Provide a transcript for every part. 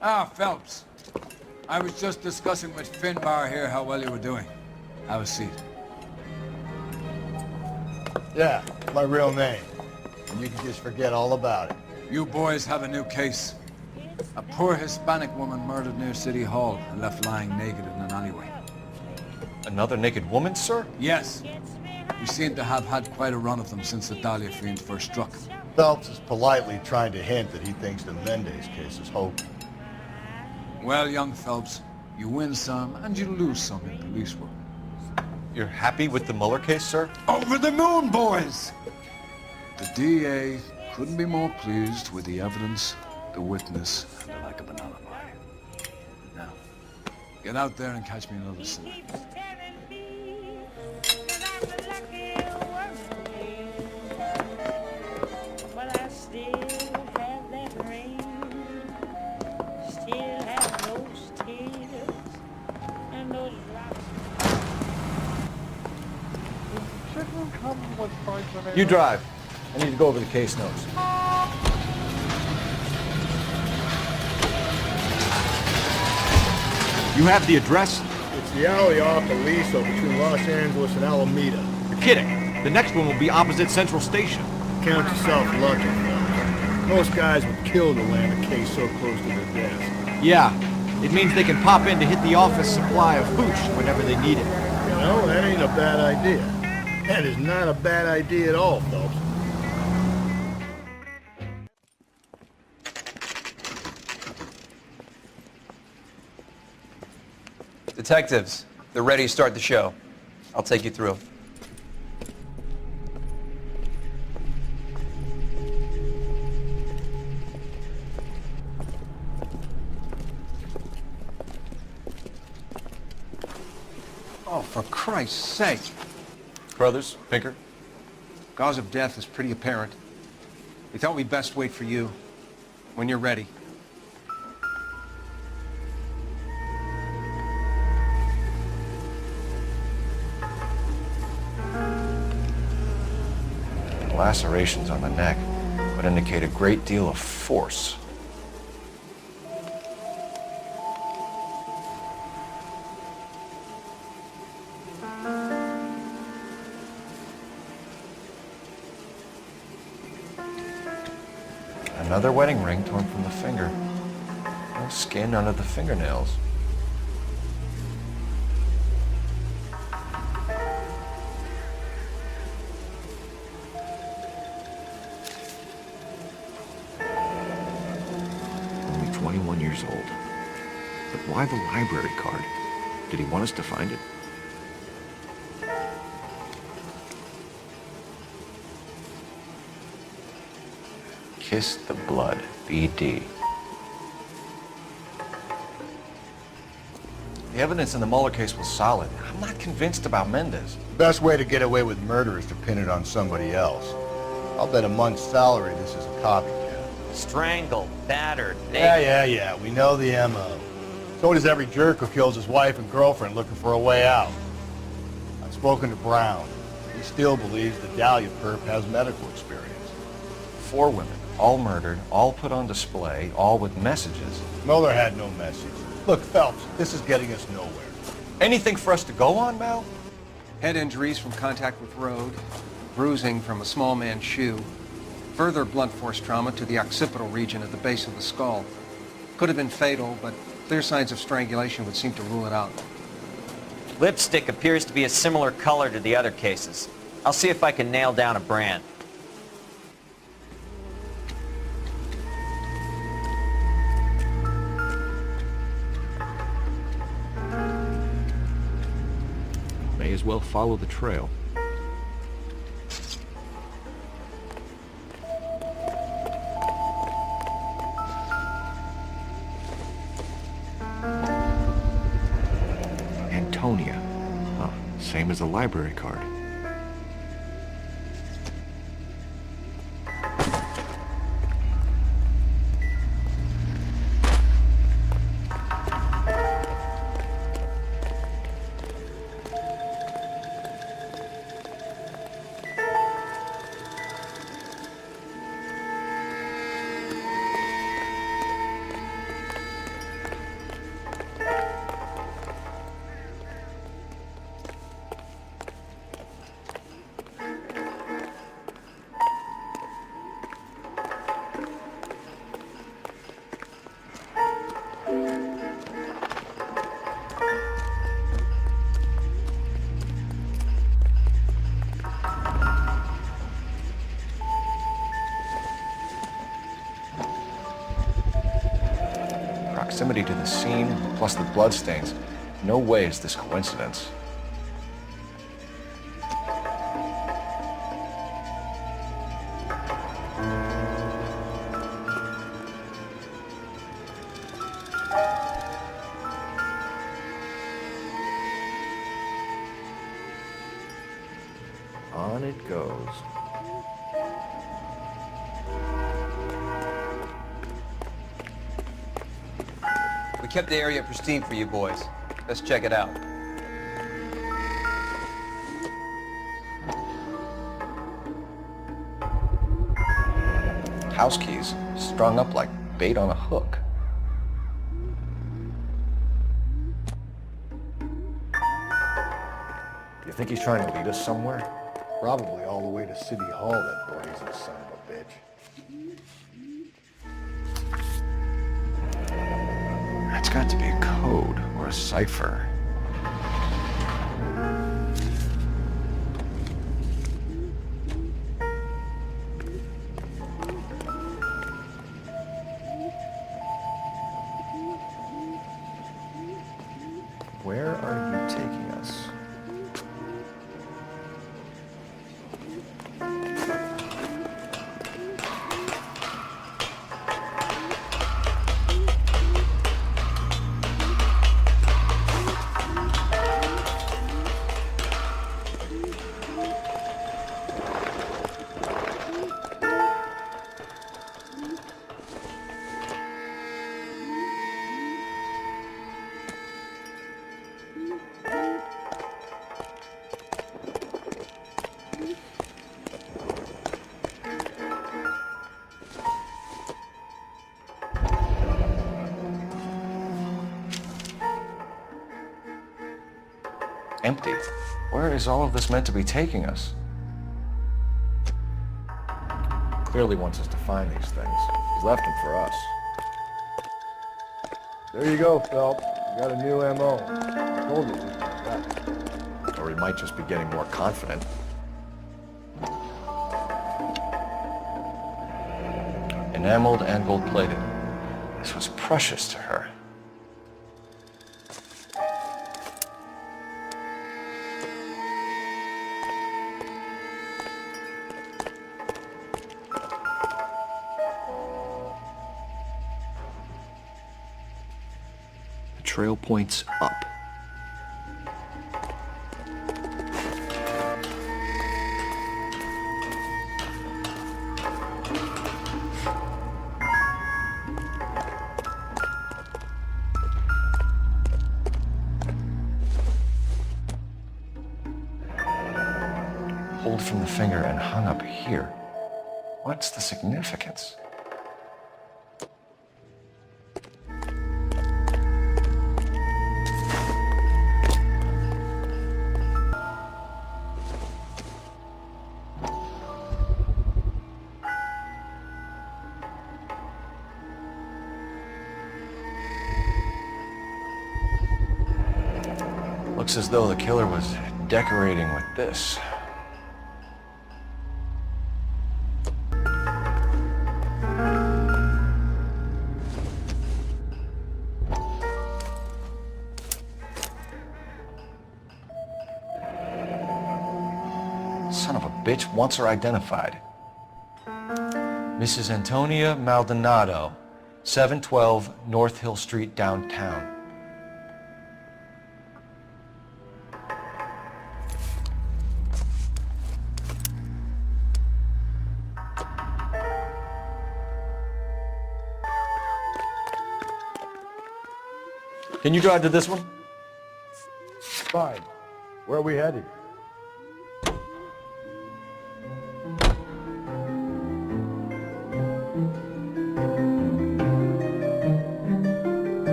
Ah, Phelps. I was just discussing with Finbar here how well you were doing. Have a seat. Yeah, my real name. And you can just forget all about it. You boys have a new case. A poor Hispanic woman murdered near City Hall and left lying naked in an alleyway. Another naked woman, sir? Yes. We seem to have had quite a run of them since the Dahlia fiend first struck. Phelps is politely trying to hint that he thinks the Mendez case is hope. Well, young Phelps, you win some and you lose some in police work. You're happy with the Mueller case, sir? Over the moon, boys! The DA couldn't be more pleased with the evidence, the witness, and the lack of an alibi. Now, get out there and catch me another snap. You drive. I need to go over the case notes. You have the address? It's the alley off Aliso between Los Angeles and Alameda. You're kidding. The next one will be opposite Central Station. Count yourself lucky, fellas. Most guys would kill to land a case so close to their desk. Yeah. It means they can pop in to hit the office supply of hooch whenever they need it. You know, that ain't a bad idea. That is not a bad idea at all, Phelps. Detectives, they're ready to start the show. I'll take you through. Oh, for Christ's sake. Brothers, Pinker? Cause of death is pretty apparent. We thought we'd best wait for you. When you're ready. Lacerations on the neck would indicate a great deal of force. Another wedding ring torn from the finger. No skin under the fingernails. Only 21 years old. But why the library card? Did he want us to find it? Kiss the blood, BD. The evidence in the Mueller case was solid. I'm not convinced about Mendez. The best way to get away with murder is to pin it on somebody else. I'll bet a month's salary this is a copycat. Strangled, battered, naked. Yeah. We know the MO. So does every jerk who kills his wife and girlfriend looking for a way out. I've spoken to Brown. He still believes the Dahlia perp has medical experience. 4 women, all murdered, all put on display, all with messages. Mueller had no message. Look, Phelps, this is getting us nowhere. Anything for us to go on, Mal? Head injuries from contact with road, bruising from a small man's shoe, further blunt force trauma to the occipital region at the base of the skull. Could have been fatal, but clear signs of strangulation would seem to rule it out. Lipstick appears to be a similar color to the other cases. I'll see if I can nail down a brand. May as well follow the trail. Antonia. Oh, same as the library card. proximity to the scene, plus the bloodstains, no way is this coincidence. On it goes. We kept the area pristine for you boys. Let's check it out. House keys strung up like bait on a hook. You think he's trying to lead us somewhere? Probably all the way to City Hall, that brazen son of a bitch. That's got to be a code or a cipher. Where are you taking us? Empty. Where is all of this meant to be taking us? Clearly wants us to find these things. He's left them for us. There you go, Phelps. You got a new M.O. I told you we could back. Or he might just be getting more confident. Enameled and gold-plated. This was precious to her. The trail points up. Pulled from the finger and hung up here. What's the significance? Looks as though the killer was decorating with this. Son of a bitch wants her identified. Mrs. Antonia Maldonado, 712 North Hill Street, downtown. Can you drive to this one? Fine. Where are we headed?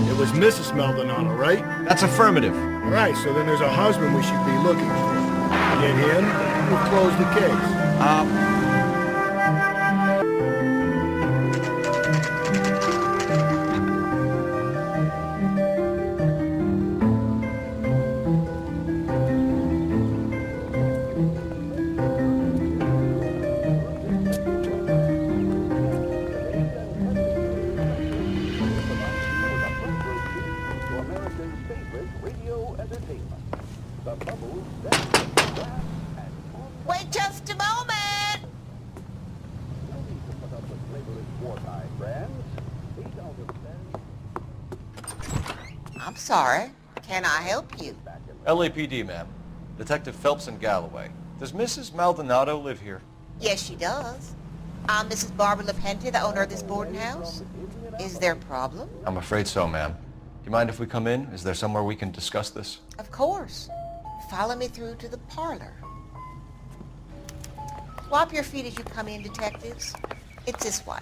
It was Mrs. Maldonado, right? That's affirmative. All right, so then there's a husband we should be looking for. Get him, we'll close the case. Wait just a moment! I'm sorry. Can I help you? LAPD, ma'am. Detective Phelps and Galloway. Does Mrs. Maldonado live here? Yes, she does. I'm Mrs. Barbara LaPente, the owner of this boarding house. Is there a problem? I'm afraid so, ma'am. Do you mind if we come in? Is there somewhere we can discuss this? Of course. Follow me through to the parlor. Swap your feet as you come in, detectives. It's this way.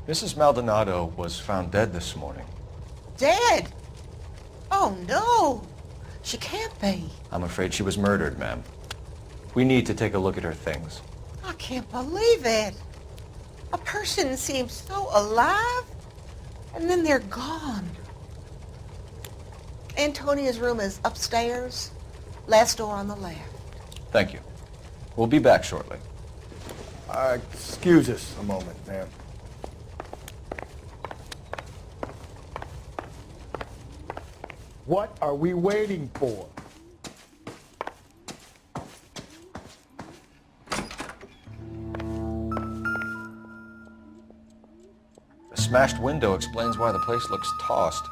Mrs. Maldonado was found dead this morning. Dead? Oh, no. She can't be. I'm afraid she was murdered, ma'am. We need to take a look at her things. I can't believe it. A person seems so alive, and then they're gone. Antonia's room is upstairs, last door on the left. Thank you. We'll be back shortly. Excuse us a moment, ma'am. What are we waiting for? The smashed window explains why the place looks tossed.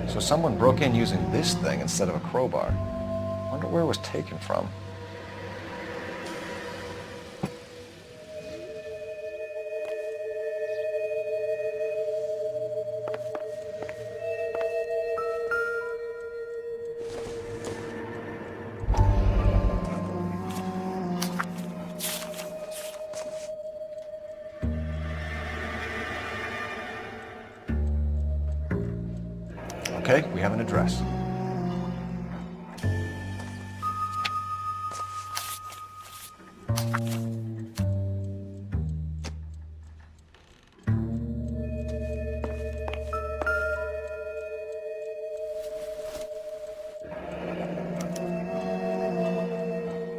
So someone broke in using this thing instead of a crowbar. Wonder where it was taken from. Okay, we have an address.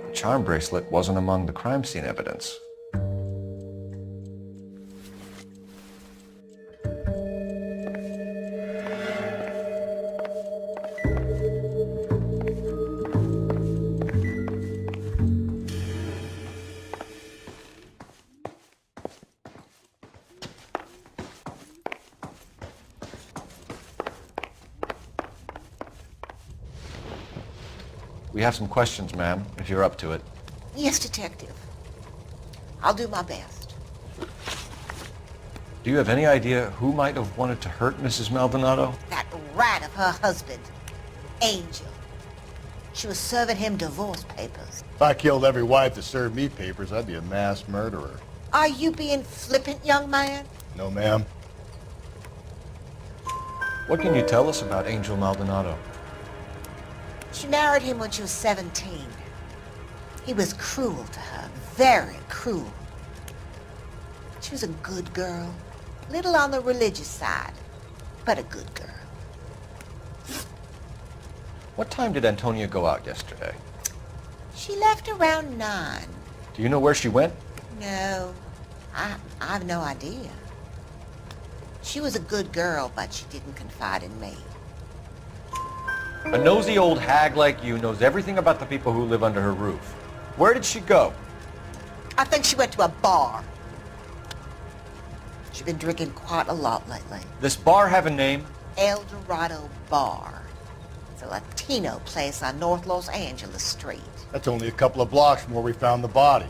The charm bracelet wasn't among the crime scene evidence. We have some questions, ma'am, if you're up to it. Yes, detective. I'll do my best. Do you have any idea who might have wanted to hurt Mrs. Maldonado? That rat of her husband, Angel. She was serving him divorce papers. If I killed every wife that served me papers, I'd be a mass murderer. Are you being flippant, young man? No, ma'am. What can you tell us about Angel Maldonado? She married him when she was 17. He was cruel to her, very cruel. She was a good girl, little on the religious side, but a good girl. What time did Antonia go out yesterday? She left around 9. Do you know where she went? No, I have no idea. She was a good girl, but she didn't confide in me. A nosy old hag like you knows everything about the people who live under her roof. Where did she go? I think she went to a bar. She's been drinking quite a lot lately. This bar have a name? El Dorado Bar. It's a Latino place on North Los Angeles Street. That's only a couple of blocks from where we found the body.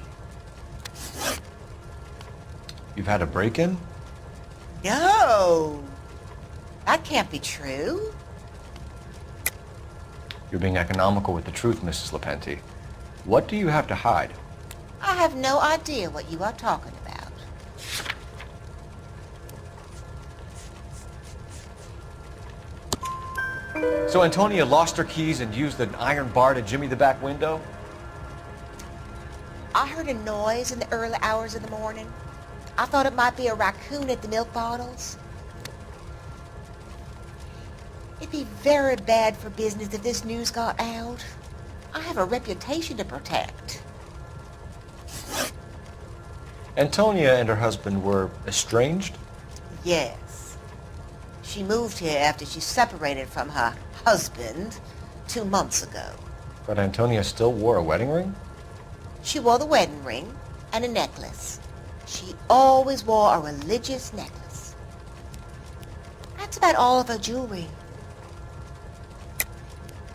You've had a break-in? No! That can't be true. You're being economical with the truth, Mrs. LaPente. What do you have to hide? I have no idea what you are talking about. So Antonia lost her keys and used an iron bar to jimmy the back window? I heard a noise in the early hours of the morning. I thought it might be a raccoon at the milk bottles. It'd be very bad for business if this news got out. I have a reputation to protect. Antonia and her husband were estranged? Yes. She moved here after she separated from her husband 2 months ago. But Antonia still wore a wedding ring? She wore the wedding ring and a necklace. She always wore a religious necklace. That's about all of her jewelry.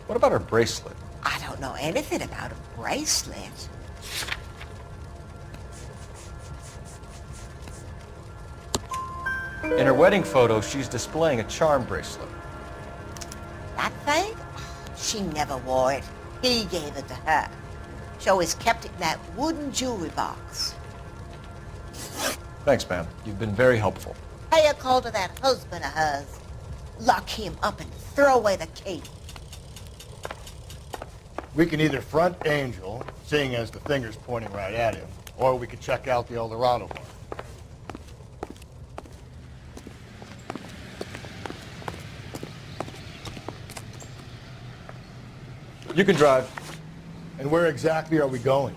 What about her bracelet? I don't know anything about a bracelet. In her wedding photo, she's displaying a charm bracelet. That thing? She never wore it. He gave it to her. She always kept it in that wooden jewelry box. Thanks, ma'am. You've been very helpful. Pay a call to that husband of hers. Lock him up and throw away the key. We can either front Angel, seeing as the finger's pointing right at him, or we could check out the Eldorado bar. You can drive. And where exactly are we going?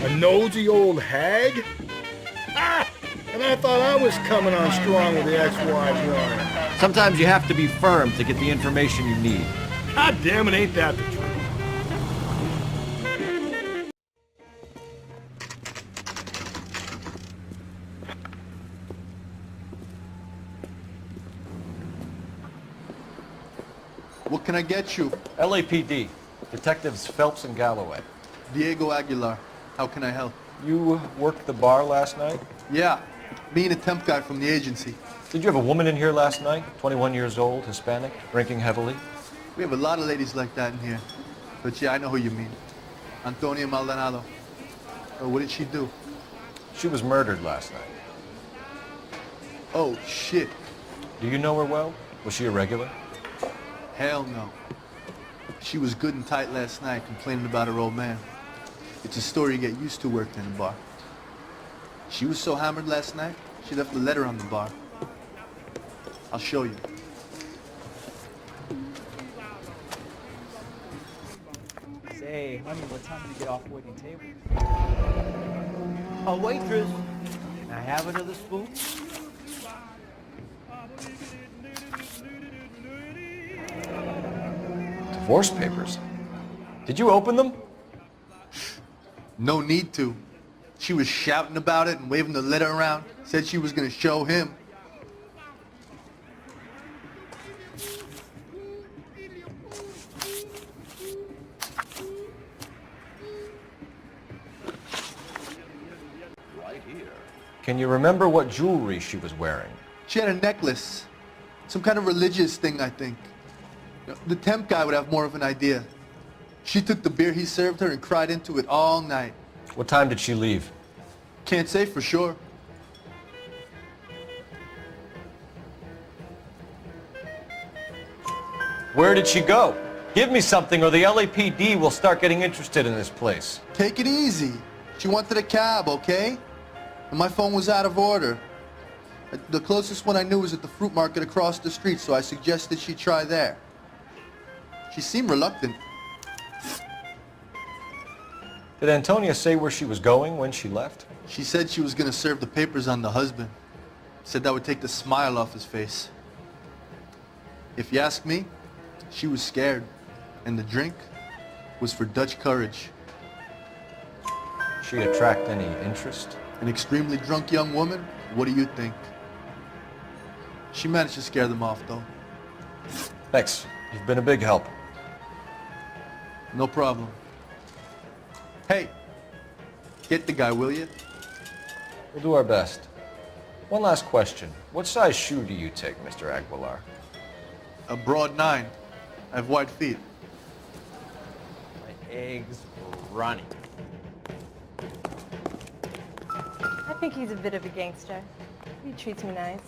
A nosy old hag? Ah! And I thought I was coming on strong with the ex-wife warning. Sometimes you have to be firm to get the information you need. God damn it, ain't that the truth? What can I get you? LAPD. Detectives Phelps and Galloway. Diego Aguilar. How can I help? You worked the bar last night? Yeah, me and a temp guy from the agency. Did you have a woman in here last night? 21 years old, Hispanic, drinking heavily? We have a lot of ladies like that in here. But yeah, I know who you mean. Antonia Maldonado. Oh, what did she do? She was murdered last night. Oh, shit. Do you know her well? Was she a regular? Hell no. She was good and tight last night, complaining about her old man. It's a story you get used to working in a bar. She was so hammered last night, she left a letter on the bar. I'll show you. Say, honey, what time did you get off waiting table? A waitress. Can I have another spoon? Divorce papers. Did you open them? No need to. She was shouting about it and waving the letter around. Said she was going to show him. Right here. Can you remember what jewelry she was wearing? She had a necklace. Some kind of religious thing, I think. The temp guy would have more of an idea. She took the beer he served her and cried into it all night. What time did she leave? Can't say for sure. Where did she go? Give me something or the LAPD will start getting interested in this place. Take it easy. She wanted a cab, okay? And my phone was out of order. The closest one I knew was at the fruit market across the street, so I suggested she try there. She seemed reluctant. Did Antonia say where she was going when she left? She said she was going to serve the papers on the husband. Said that would take the smile off his face. If you ask me, she was scared. And the drink was for Dutch courage. She attract any interest? An extremely drunk young woman? What do you think? She managed to scare them off, though. Thanks. You've been a big help. No problem. Hey, get the guy, will you? We'll do our best. One last question. What size shoe do you take, Mr. Aguilar? A broad 9. I have wide feet. My eggs were running. I think he's a bit of a gangster. He treats me nice.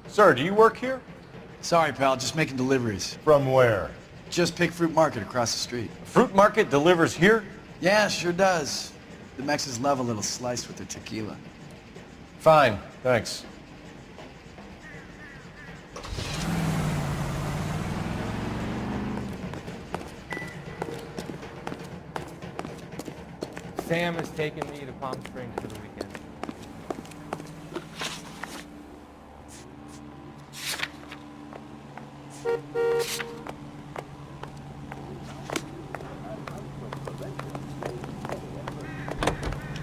Sir, do you work here? Sorry, pal, just making deliveries. From where? Just Pig Fruit Market across the street. Fruit market delivers here? Yeah, sure does. The Mexes love a little slice with their tequila. Fine, thanks. Sam is taking me to Palm Springs for the weekend.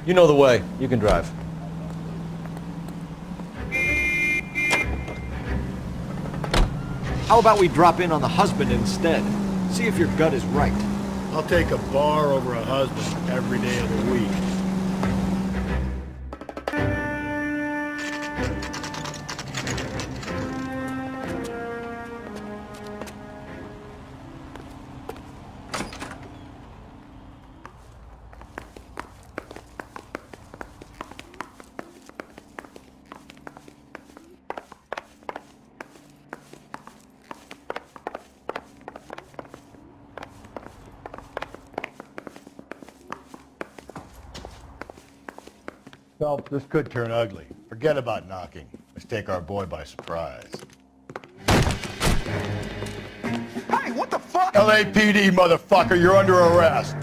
You know the way. You can drive. How about we drop in on the husband instead? See if your gut is right. I'll take a bar over a husband every day of the week. Phelps, this could turn ugly. Forget about knocking. Let's take our boy by surprise. Hey, what the fuck? LAPD, motherfucker, you're under arrest.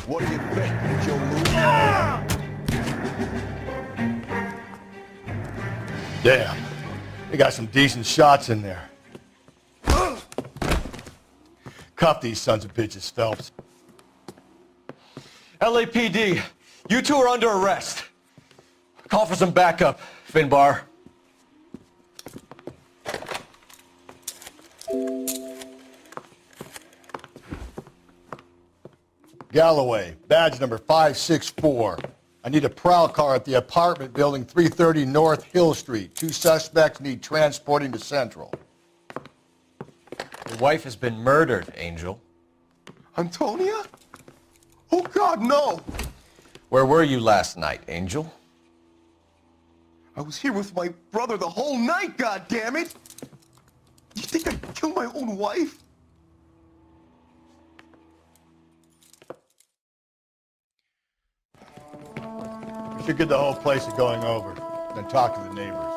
What do you think, Joe Lou? Damn. They got some decent shots in there. Cuff these sons of bitches, Phelps. LAPD, you two are under arrest. Call for some backup, Finbar. Galloway, badge number 564. I need a prowl car at the apartment building 330 North Hill Street. 2 suspects need transporting to Central. Your wife has been murdered, Angel. Antonia? Oh, God, no! Where were you last night, Angel? I was here with my brother the whole night, goddammit! You think I'd kill my own wife? We should get the whole place a going over, then talk to the neighbors.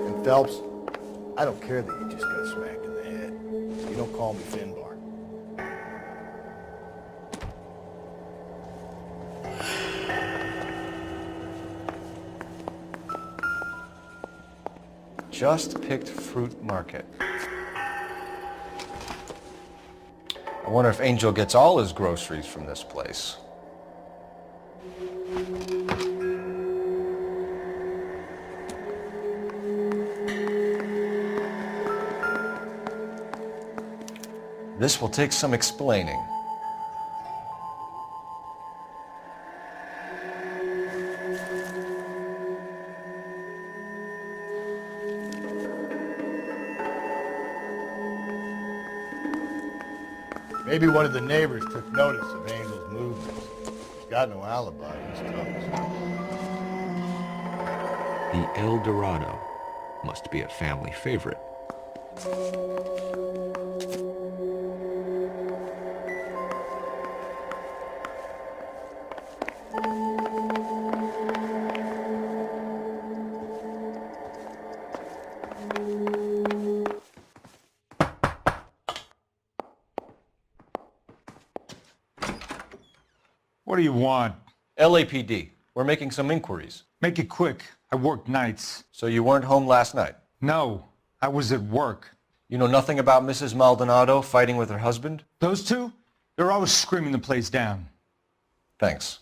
And Phelps, I don't care that you just got smacked in the head. You don't call me Finbar. Just picked Fruit Market. I wonder if Angel gets all his groceries from this place. This will take some explaining. Maybe one of the neighbors took notice of Angel's movements. He's got no alibi, he's tough. The El Dorado must be a family favorite. What do you want? LAPD. We're making some inquiries. Make it quick. I work nights. So you weren't home last night? No, I was at work. You know nothing about Mrs. Maldonado fighting with her husband? Those two? They're always screaming the place down. Thanks.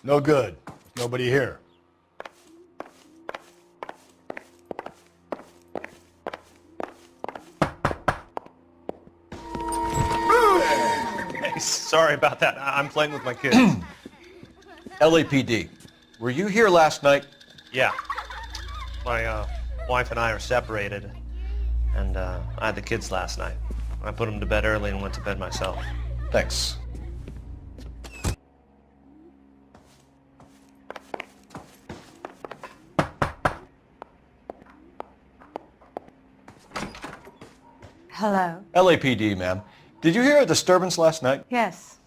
No good. There's nobody here. Hey, sorry about that. I'm playing with my kids. LAPD, were you here last night? Yeah. My wife and I are separated, and I had the kids last night. I put them to bed early and went to bed myself. Thanks. Hello? LAPD, ma'am. Did you hear a disturbance last night? Yes.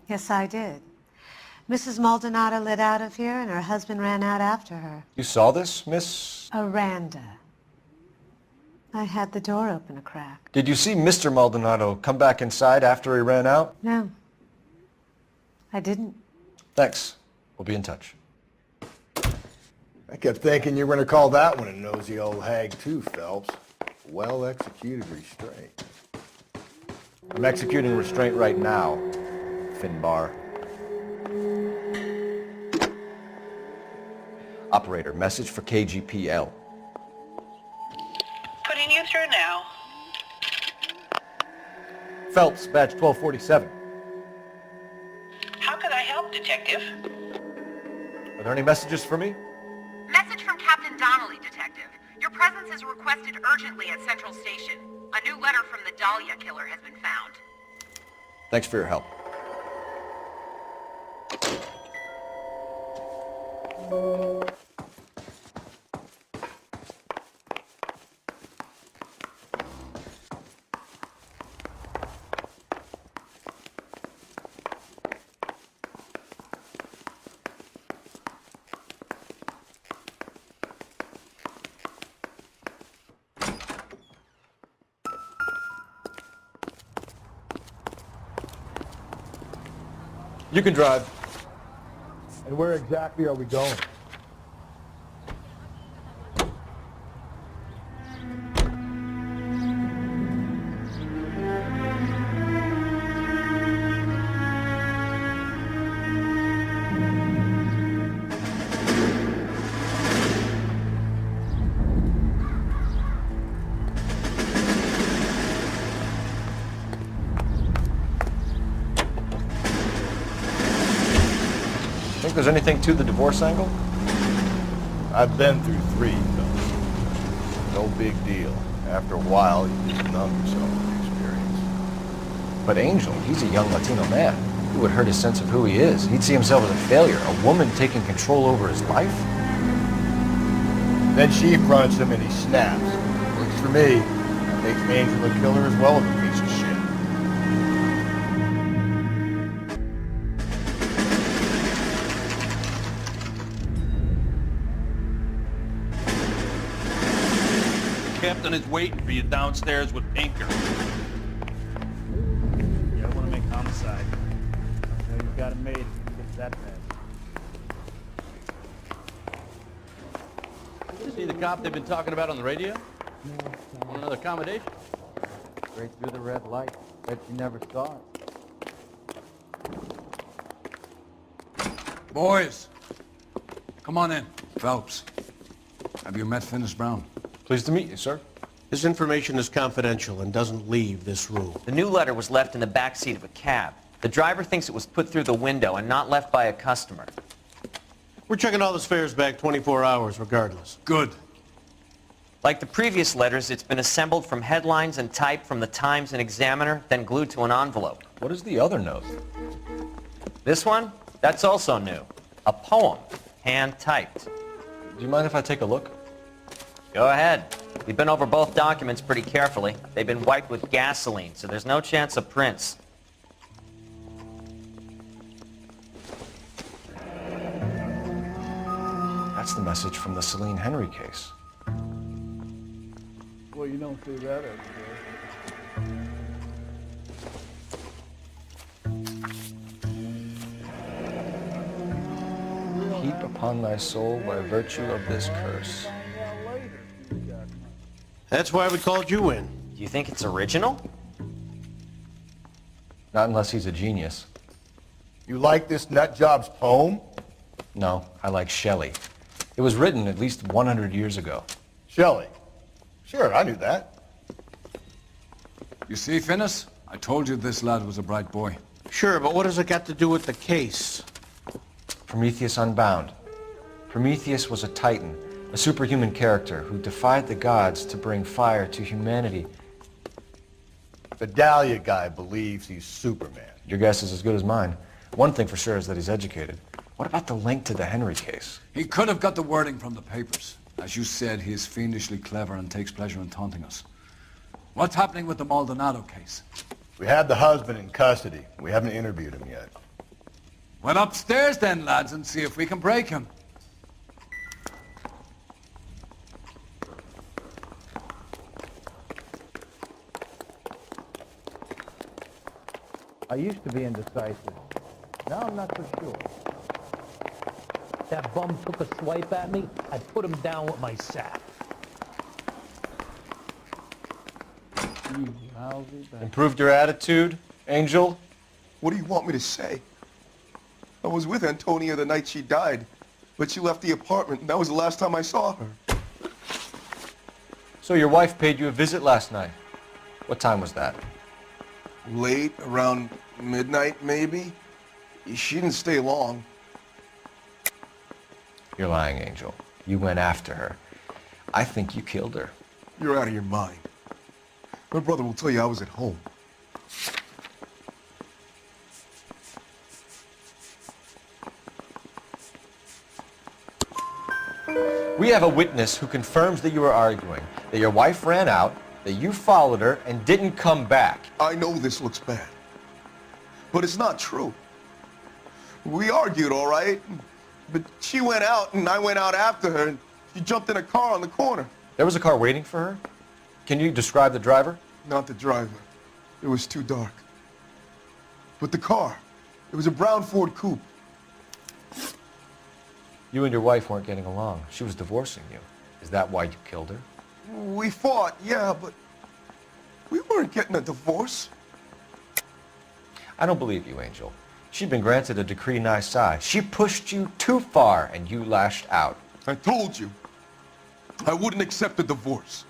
Yes, I did. Mrs. Maldonado lit out of here, and her husband ran out after her. You saw this, Miss? Aranda. I had the door open a crack. Did you see Mr. Maldonado come back inside after he ran out? No. I didn't. Thanks. We'll be in touch. I kept thinking you were going to call that one a nosy old hag too, Phelps. Well-executed restraint. I'm executing restraint right now, Finbar. Operator, message for KGPL. Putting you through now. Phelps, badge 1247. How could I help, Detective? Are there any messages for me? Message from Captain Donnelly, Detective. Your presence is requested urgently at Central Station. A new letter from the Dahlia killer has been found. Thanks for your help. You can drive. And where exactly are we going? Think there's anything to the divorce angle? I've been through 3, Phelps. No big deal. After a while, you just numb yourself with the experience. But Angel, he's a young Latino man. It would hurt his sense of who he is. He'd see himself as a failure, a woman taking control over his life. Then she fronts him and he snaps. Works for me. That makes Angel a killer as well as a piece of shit. Captain is waiting for you downstairs with Pinker. You don't want to make homicide. I know you've got it made if it gets that bad. You see the cop they've been talking about on the radio? Want another accommodation? Straight through the red light. Bet you never saw it. Boys, come on in. Phelps, have you met Finis Brown? Pleased to meet you, sir. This information is confidential and doesn't leave this room. The new letter was left in the back seat of a cab. The driver thinks it was put through the window and not left by a customer. We're checking all the fares back 24 hours regardless. Good. Like the previous letters, it's been assembled from headlines and typed from the Times and Examiner, then glued to an envelope. What is the other note? This one? That's also new. A poem, hand-typed. Do you mind if I take a look? Go ahead. We've been over both documents pretty carefully. They've been wiped with gasoline, so there's no chance of prints. That's the message from the Celine Henry case. Well, you don't see that every day. Heap upon thy soul by virtue of this curse. That's why we called you in. Do you think it's original? Not unless he's a genius. You like this nut job's poem? No, I like Shelley. It was written at least 100 years ago. Shelley? Sure, I knew that. You see, Finnis? I told you this lad was a bright boy. Sure, but what does it got to do with the case? Prometheus Unbound. Prometheus was a titan, a superhuman character who defied the gods to bring fire to humanity. The Dahlia guy believes he's Superman. Your guess is as good as mine. One thing for sure is that he's educated. What about the link to the Henry case? He could have got the wording from the papers. As you said, he is fiendishly clever and takes pleasure in taunting us. What's happening with the Maldonado case? We have the husband in custody. We haven't interviewed him yet. Well, upstairs then, lads, and see if we can break him. I used to be indecisive. Now I'm not so sure. That bum took a swipe at me, I'd put him down with my sack. Improved your attitude, Angel? What do you want me to say? I was with Antonia the night she died, but she left the apartment, and that was the last time I saw her. So your wife paid you a visit last night. What time was that? Late, around midnight, maybe? She didn't stay long. You're lying, Angel. You went after her. I think you killed her. You're out of your mind. My brother will tell you I was at home. We have a witness who confirms that you were arguing, that your wife ran out, that you followed her and didn't come back. I know this looks bad, but it's not true. We argued, all right, but she went out and I went out after her and she jumped in a car on the corner. There was a car waiting for her? Can you describe the driver? Not the driver. It was too dark. But the car, it was a brown Ford coupe. You and your wife weren't getting along. She was divorcing you. Is that why you killed her? We fought, yeah, but we weren't getting a divorce. I don't believe you, Angel. She'd been granted a decree nisi. She pushed you too far and you lashed out. I told you, I wouldn't accept a divorce.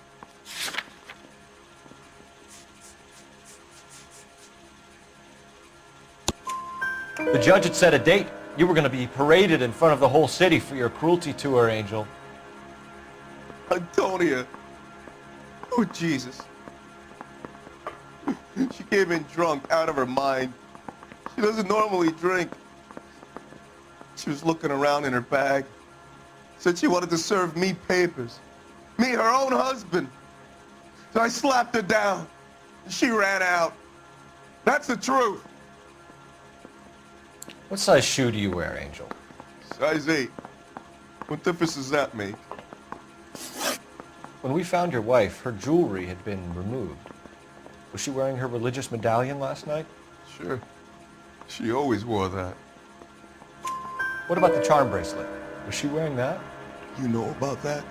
The judge had set a date. You were going to be paraded in front of the whole city for your cruelty to her, Angel. Antonia. Oh, Jesus. She came in drunk, out of her mind. She doesn't normally drink. She was looking around in her bag. Said she wanted to serve me papers. Me, her own husband. So I slapped her down. She ran out. That's the truth. What size shoe do you wear, Angel? Size 8. What difference does that make? When we found your wife, her jewelry had been removed. Was she wearing her religious medallion last night? Sure. She always wore that. What about the charm bracelet? Was she wearing that? You know about that?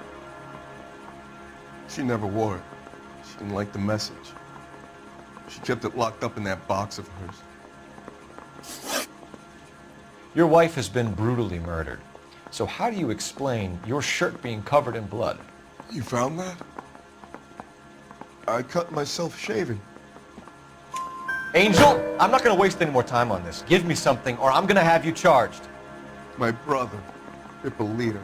She never wore it. She didn't like the message. She kept it locked up in that box of hers. Your wife has been brutally murdered. So how do you explain your shirt being covered in blood? You found that? I cut myself shaving. Angel, I'm not going to waste any more time on this. Give me something or I'm going to have you charged. My brother, Ippolito,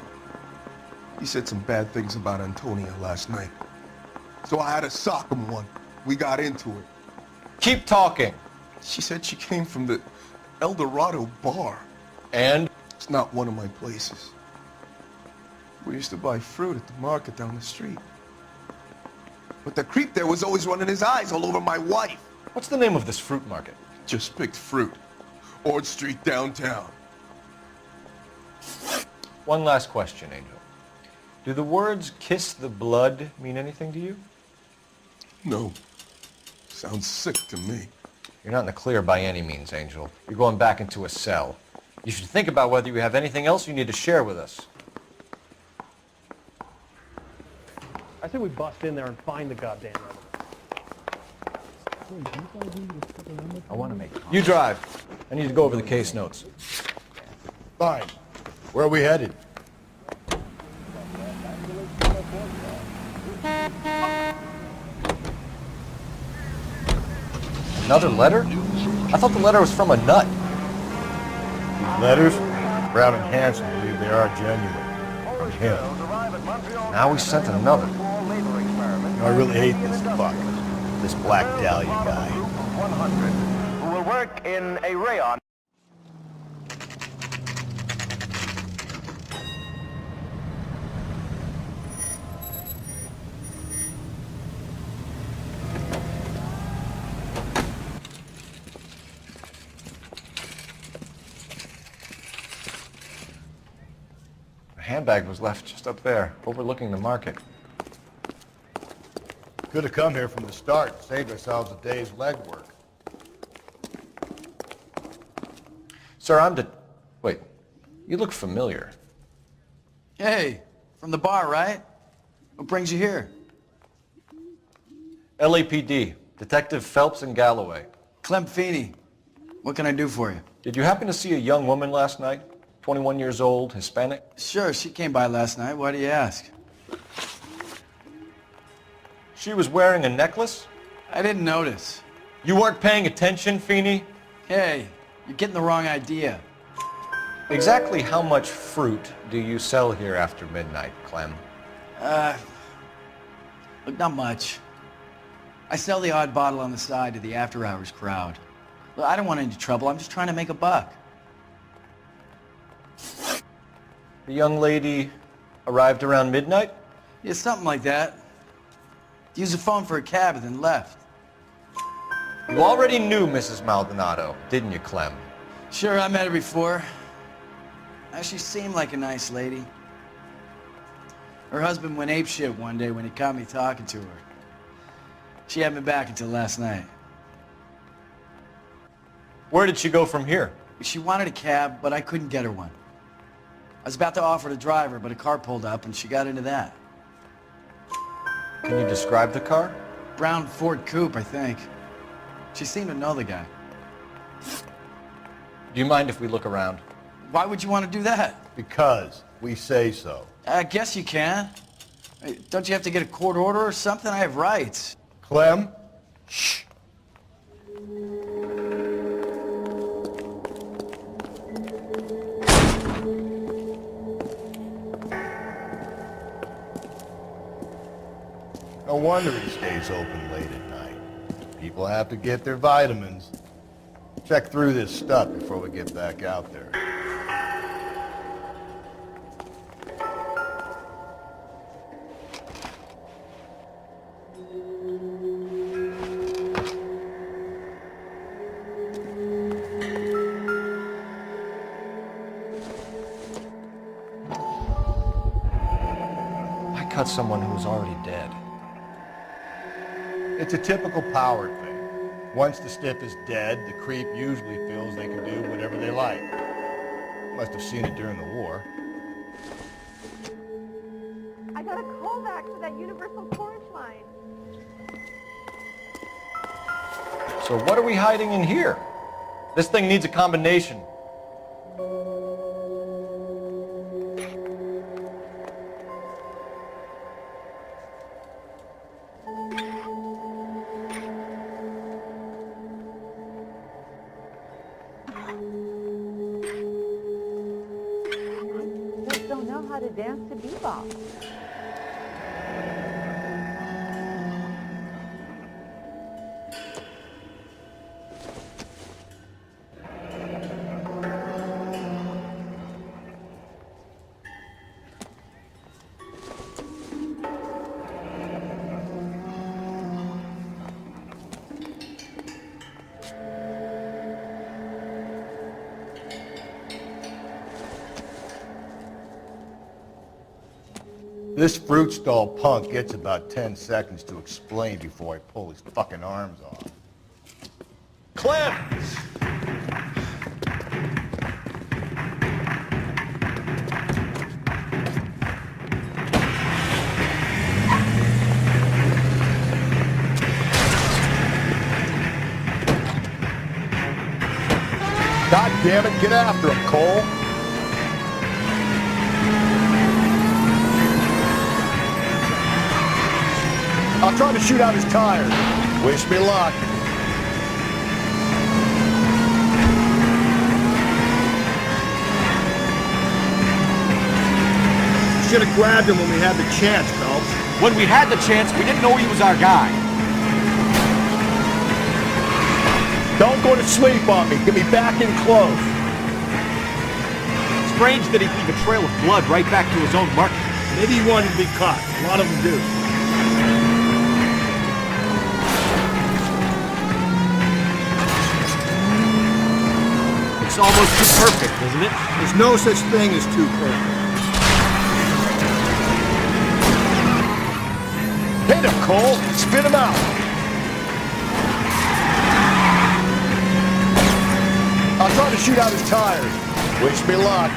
he said some bad things about Antonia last night. So I had to sock him one. We got into it. Keep talking. She said she came from the El Dorado bar. And? It's not one of my places. We used to buy fruit at the market down the street. But the creep there was always running his eyes all over my wife. What's the name of this fruit market? Just picked fruit. Ord Street downtown. One last question, Angel. Do the words kiss the blood mean anything to you? No. Sounds sick to me. You're not in the clear by any means, Angel. You're going back into a cell. You should think about whether you have anything else you need to share with us. I say we bust in there and find the goddamn evidence. I want to make... You drive. I need to go over the case notes. Fine. Where are we headed? Another letter? I thought the letter was from a nut. These letters? Brown and Hanson believe they are genuine. From him. Now we sent another. You know, I really hate this fuck. This Black Dahlia guy. 100 who will work in a rayon. The handbag was left just up there, overlooking the market. Could have come here from the start, saved ourselves a day's legwork. Sir, Wait, you look familiar. Hey, from the bar, right? What brings you here? LAPD, Detective Phelps and Galloway. Clem Feeney. What can I do for you? Did you happen to see a young woman last night? 21 years old, Hispanic? Sure, she came by last night. Why do you ask? She was wearing a necklace? I didn't notice. You weren't paying attention, Feeney? Hey, you're getting the wrong idea. Exactly how much fruit do you sell here after midnight, Clem? Look, not much. I sell the odd bottle on the side to the after-hours crowd. Look, I don't want any trouble. I'm just trying to make a buck. The young lady arrived around midnight? Yeah, something like that. Used the phone for a cab and then left. You already knew Mrs. Maldonado, didn't you, Clem? Sure, I met her before. She seemed like a nice lady. Her husband went apeshit one day when he caught me talking to her. She had me back until last night. Where did she go from here? She wanted a cab, but I couldn't get her one. I was about to offer to drive her, but a car pulled up and she got into that. Can you describe the car? Brown Ford Coupe, I think. She seemed to know the guy. Do you mind if we look around? Why would you want to do that? Because we say so. I guess you can. Hey, don't you have to get a court order or something? I have rights. Clem? Shh. No wonder he stays open late at night. People have to get their vitamins. Check through this stuff before we get back out there. I cut someone who was already dead. It's a typical power thing. Once the stiff is dead, the creep usually feels they can do whatever they like. Must have seen it during the war. I got a call back for that universal chorus line. So what are we hiding in here? This thing needs a combination. Just don't know how to dance to bebop. This fruit stall punk gets about 10 seconds to explain before I pull his fucking arms off. Clem! God damn it, get after him, Cole. I'll try to shoot out his tires. Wish me luck. Should have grabbed him when we had the chance, Phelps. When we had the chance, we didn't know he was our guy. Don't go to sleep on me. Get me back in close. Strange that he'd leave a trail of blood right back to his own market. Maybe he wanted to be caught. A lot of them do. It's almost too perfect, isn't it? There's no such thing as too perfect. Hit him, Cole. Spit him out. I'll try to shoot out his tires. Wish me luck.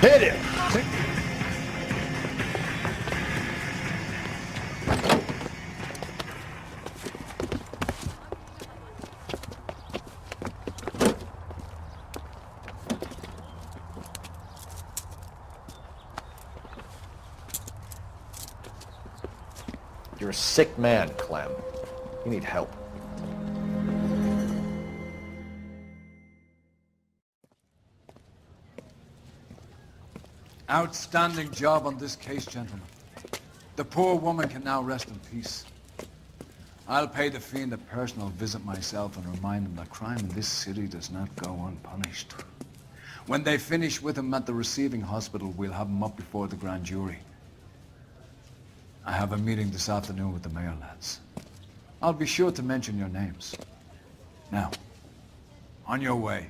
Hit him. You're a sick man, Clem. You need help. Outstanding job on this case, gentlemen. The poor woman can now rest in peace. I'll pay the fiend a personal visit myself and remind him that crime in this city does not go unpunished. When they finish with him at the receiving hospital, we'll have him up before the grand jury. I have a meeting this afternoon with the mayor lads. I'll be sure to mention your names. Now, on your way.